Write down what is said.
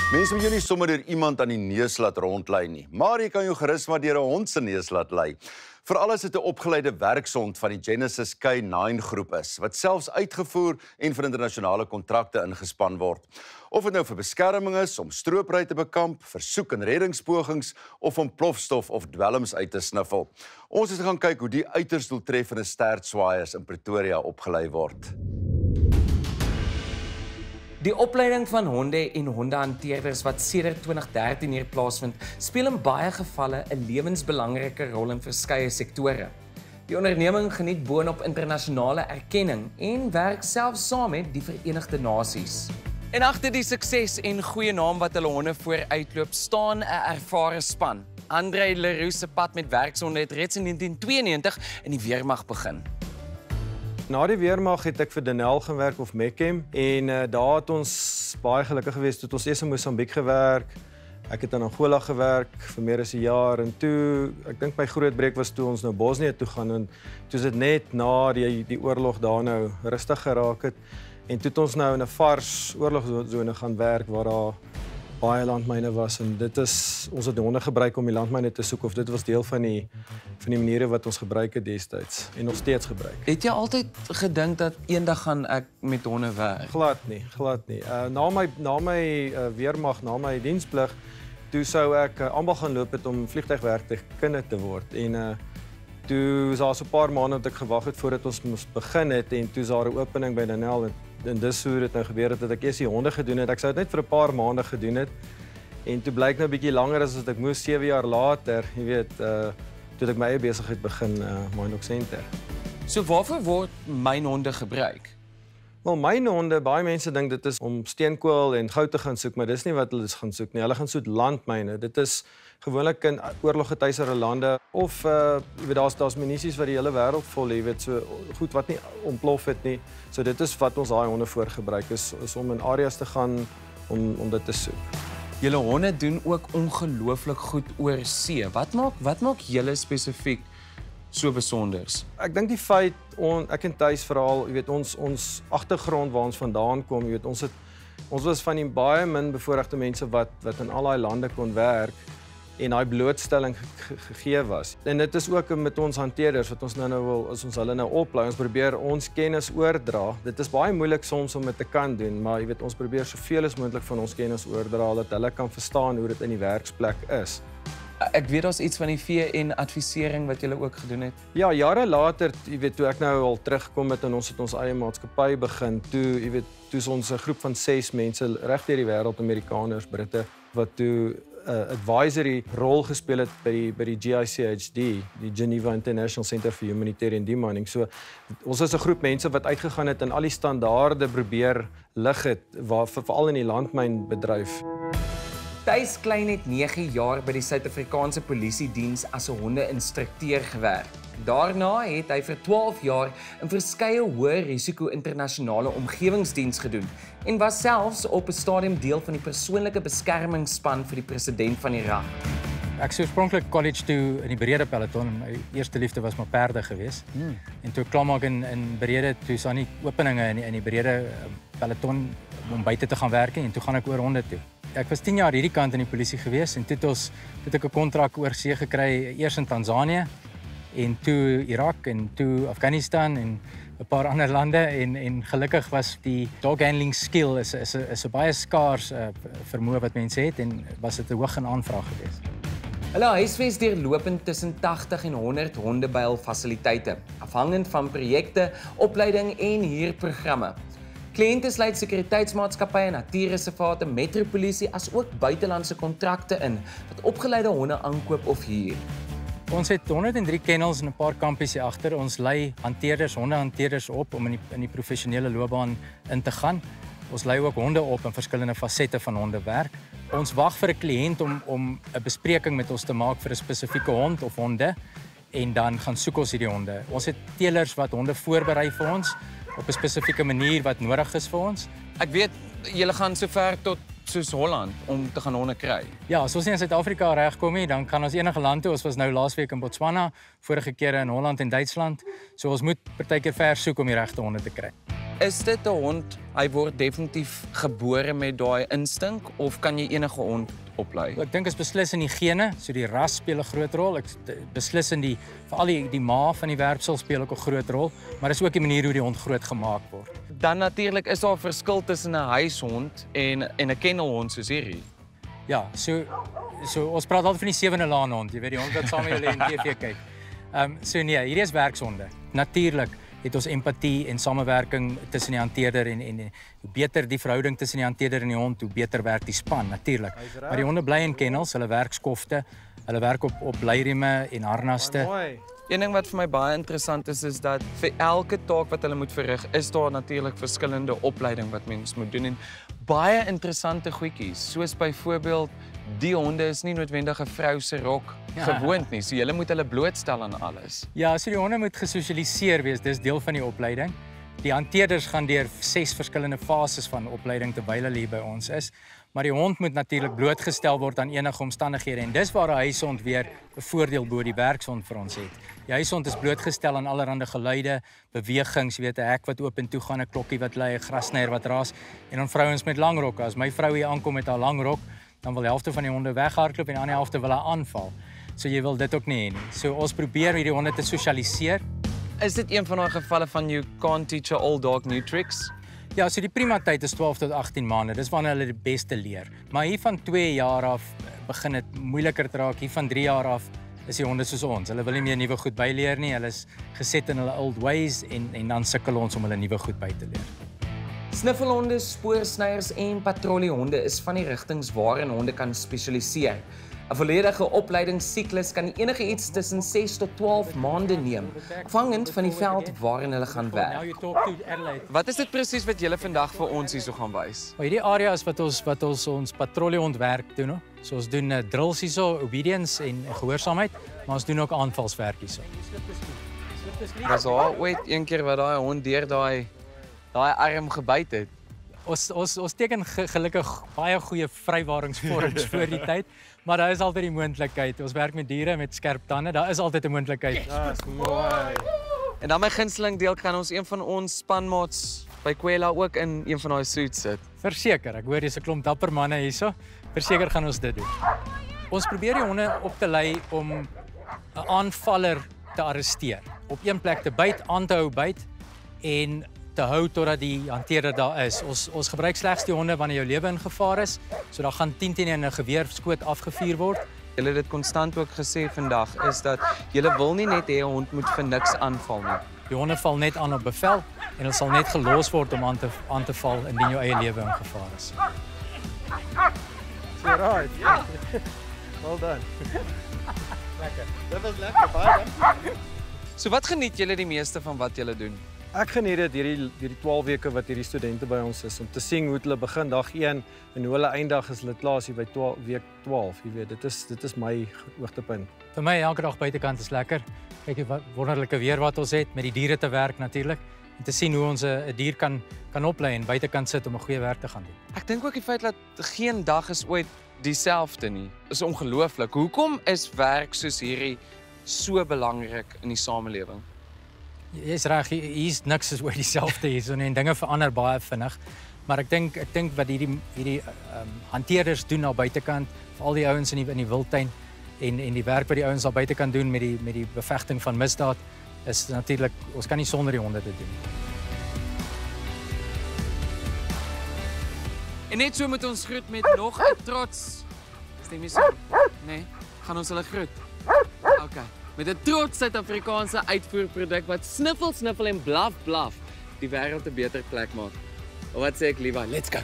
Mense moet jou nie sommer deur iemand aan die neus laat rondlei nie, maar jy kan jou gerus maar deur 'n hond se neus laat lei. Veral as dit 'n opgeleide werkshond van die Genesis K9 groep is, wat selfs uitgevoer en vir internasionale kontrakte ingespan word. Of dit nou vir beskerming is, om stroopry te bekamp, vir soek- en reddingspogings of om plofstof of dwelms uit te sniffel. Ons het gaan kyk hoe die uiters doeltreffende stertswaaiers in Pretoria opgelei word. Die opleiding van honde en hondehanteerders wat sedert 2013 hier plaasvind, speel in baie gevalle 'n lewensbelangrike rol in verskeie sektore. Die onderneming geniet boonop internasionale erkenning en werk selfs saam met die Verenigde Nasies. En agter die sukses en goeie naam wat hulle honde vooruitloop, staan 'n ervare span. André Leroux se pad met werkshonde het reeds in 1992 in die weermag begin. Na die weermag het ek vir Denel gewerk of Mechem en daar het ons baie gelukkig geweest toe ons eers in Mosambiek gewerk. Ek het in Angola gewerk vir meer as 'n jaar en toe, ek dink my groot breek was toe ons nou Bosnië toe gaan en toe is dit net na die oorlog daar nou rustig geraak het en toe het ons nou in 'n vars oorlogsone gaan werk waar daar baie landmyne was en dit is ons het honde gebruik om die landmyne te soek of dit was deel van die maniere wat ons gebruik het destyds en nog steeds gebruik. Het jy altyd gedink dat eendag gaan ek met honde werk? Glad nie. Na my weermag, na my diensplig, toe sou ek almal gaan loop het om vliegtuigwerk te kunde te word en toe was daar so 'n paar maande wat ek gewag het voordat ons moes begin het en toe is daar 'n opening by Denel en dis hoe dit nou gebeur het dat ek eers die honde gedoen het. Ek sou dit net vir 'n paar maande gedoen het en toe blyk nou 'n bietjie langer as wat ek moes 7 jaar later, jy weet, toe ek my eie besigheid begin, Mynhok Center. So waarvoor word mynhonde gebruik? Wel, mynhonde, baie mense dink dit is om steenkool en goud te gaan soek, maar dis nie wat hulle gaan soek nie. Hulle gaan soek landmyne. Dit is gewoonlik in oorloggetuiserde lande of jy weet daar's munisies wat die hele wêreld vol, jy weet, so goed wat nie ontplof het nie. So dit is wat ons daai honde voor gebruik is om in areas te gaan om dit te soek. Julle honde doen ook ongelooflik goed oor see. Wat maak julle spesifiek so besonders? Ek dink die feit ek en Thys veral, jy weet ons agtergrond waar ons vandaan kom, jy weet ons was van die baie min bevoorregte mense wat in al daai lande kon werk en daai blootstelling gegee was. En dit is ook met ons hanteerders wat ons nou wil, as ons hulle nou oplei, ons probeer ons kennis oordra. Dit is baie moeilik soms om dit te kan doen, maar jy weet ons probeer soveel as moontlik van ons kennis oordra dat hulle kan verstaan hoe dit in die werksplek is. Ek weet daar's iets van die VN advisering wat julle ook gedoen het. Ja, jare later, jy weet, toe ek nou al teruggekom het en ons het ons eie maatskappy begin, toe, jy weet, toe is ons 'n groep van 6 mense reg deur die wêreld, Amerikaners, Britte, wat toe advisory rol gespeel het by die GICHD, die Geneva International Center for Humanitarian Demining. So ons is 'n groep mense wat uitgegaan het en al die standaarde probeer lig het veral in die landmynbedryf. Thys Klein het 9 jaar by die Suid-Afrikaanse Polisiediens as 'n honde-instrukteur gewerk. Daarna het hy vir 12 jaar in verskeie hoë risiko internasionale omgewingsdiens gedoen en was selfs op 'n stadium deel van die persoonlike beskermingsspan vir die president van Irak. Ek sou oorspronklik college toe in die Berede peloton. My eerste liefde was maar perde geweest. En toe klaarmaak in Berede, toe is daar nie openinge in die Berede peloton om buite te gaan werk en toe gaan ek oor honde toe. Ek was 10 jaar hierdie kant in die polisie geweest en toe het ek 'n kontrak oor see gekry, eers in Tansanië en toe Irak en toe Afghanistan en 'n paar ander lande en gelukkig was die dog handling skill is 'n baie skaars vermoë wat mense het en was dit 'n hoog in aanvraag geweest. Hulle huisves deurlopend tussen 80 en 100 hondebuilfasiliteite, afhangend van projekte, opleiding en huurprogramme. Kliënte sluit sekuriteitsmaatskappye, natuurreservate, metropolisie as ook buitelandse kontrakte in wat opgeleide honde aankoop of huur. Ons het 103 kennels en 'n paar kampies hier agter. Ons lei hondehanteerders op om in die professionele loopbaan in te gaan. Ons lei ook honde op in verskillende fasette van hondewerk. Ons wag vir 'n kliënt om 'n bespreking met ons te maak vir 'n spesifieke hond of honde en dan gaan soek ons hierdie honde. Ons het teelers wat honde voorberei vir ons op 'n spesifieke manier wat nodig is vir ons. Ek weet julle gaan sover tot soos Holland om te gaan honde kry. Ja, as ons nie in Suid-Afrika regkom nie, dan kan ons enige land toe. Ons was nou laasweek in Botswana, vorige keer in Holland en Duitsland. So ons moet partykeer ver soek om die regte honde te kry. Is dit 'n hond, hy word definitief gebore met daai instink of kan jy enige hond oplei? Ek dink is beslis in die gene, so die ras speel 'n groot rol. Ek beslis in veral die ma van die werpsel speel ook 'n groot rol, maar dis ook die manier hoe die hond groot gemaak word. Dan natuurlik is daar 'n verskil tussen 'n huishond en 'n kennelhond soos hierdie. Ja, so ons praat altyd van die 7de laan hond, jy weet die hond wat saam met julle in TV kyk. So nee, hierdie is werkshonde. Natuurlik het ons empatie en samewerking tussen die hanteerder en hoe beter die verhouding tussen die hanteerder en die hond, hoe beter werk die span natuurlik. Maar die honde bly in kennels, hulle werk skofte, hulle werk op blyrieme en harnaste. Een ding wat vir my baie interessant is dat vir elke taak wat hulle moet verrig, is daar natuurlik verskillende opleiding wat mens moet doen en baie interessante goedjies, soos byvoorbeeld die honde is nie noodwendig 'n vrou se rok gewoond nie, so jy moet hulle blootstel aan alles. Ja, so die honde moet gesosialiseer wees, dis deel van die opleiding. Die hanteerders gaan deur 6 verskillende fases van opleiding terwyl hulle hier by ons is, maar die hond moet natuurlik blootgestel word aan enige omstandighede en dis waar 'n huishond weer 'n voordeel bo die werkshond vir ons het. Die huishond is blootgestel aan allerlei geluide, bewegings, jy weet 'n hek wat oop en toe gaan, 'n klokkie wat lui, 'n grassnyer wat raas en dan vrouens met lang rokke. As my vrou hier aankom met haar lang rok, dan wil die helfte van die honde weghardloop en die ander helfte wil haar aanval. So jy wil dit ook nie hê nie. So ons probeer hierdie honde te sosialiseer. Is dit een van daai gevalle van you can't teach a old dog new tricks? Ja, so die prima tyd is 12 tot 18 maande. Dis wanneer hulle die beste leer. Maar hier van 2 jaar af begin dit moeiliker te raak. Hier van 3 jaar af is die honde soos ons. Hulle wil nie meer nuwe goed byleer nie. Hulle is geset in hulle old ways en dan sukkel ons om hulle nuwe goed by te leer. Sniffelhonde, spoorsnyers en patrouillehonde is van die rigtings waarin honde kan spesialiseer. 'n Volledige opleidingssiklus kan enige iets tussen 6 tot 12 maande neem, afhangend van die veld waarin hulle gaan werk. Wat is dit presies wat julle vandag vir ons hierso gaan wys? Hierdie area is wat ons patrouillehondwerk doen, no? So ons doen drills hierso, obedience en gehoorsaamheid, maar ons doen ook aanvalswerk hierso. Was daar ooit een keer wat daai hond deur daai arm gebyt het? Ons teken gelukkig baie goeie vrywaringsvorms voor die tyd, maar daar is altyd die moontlikheid. Ons werk met diere met skerp tande, daar is altyd 'n moontlikheid. Dis mooi. En dan my gunsteling deel kan ons een van ons spanmaats by Kwela ook in een van daai suits sit. Verseker, ek hoor dis 'n klomp dapper manne hierso. Verseker gaan ons dit doen. Ons probeer die honde op te lei om 'n aanvaller te arresteer. Op een plek te byt, aan te hou byt en te hou totdat die hanteerder daar is. Ons gebruik slegs die honde wanneer jou lewe in gevaar is. So daar gaan 10 teen 'n geweerskoot afgevuur word. Julle het dit konstant ook gesê vandag is dat julle wil nie net hê 'n hond moet vir niks aanval nie. Die honde val net aan op bevel en hulle sal net gelos word om aan te val indien jou eie lewe in gevaar is. So right. Well done. Lekker. Dit was lekker, baie dankie. So wat geniet julle die meeste van wat julle doen? Ek geniet dit hierdie 12 weke wat hierdie studente by ons is om te sien hoe hulle begin dag 1 en hoe hulle eindig as hulle klaar is by week 12, jy weet. Dit is my hoogtepunt. Vir my elke dag buitekant is lekker. Kyk wat wonderlike weer wat ons het met die diere te werk natuurlik en te sien hoe ons 'n dier kan oplei en buitekant sit om 'n goeie werk te gaan doen. Ek dink ook die feit dat geen dag is ooit dieselfde nie. Is ongelooflik. Hoekom is werk soos hierdie so belangrik in die samelewing? Jy's reg, hier's niks is ooit dieselfde hierso en dinge verander baie vinnig. Maar ek dink wat hierdie hanteerders doen aan buitekant, veral die ouens in die wildtuin en die werk wat die ouens daar buitekant doen met die bevegting van misdaad is natuurlik ons kan nie sonder die honde dit doen. En net so moet ons groet met nog 'n trots. Stem jy so? Nee, gaan ons hulle groet. Okay. Met 'n trots Suid-Afrikaanse uitvoerproduk wat sniffel en blaf die wêreld 'n beter plek maak. Wat sê ek liewer? Let's go.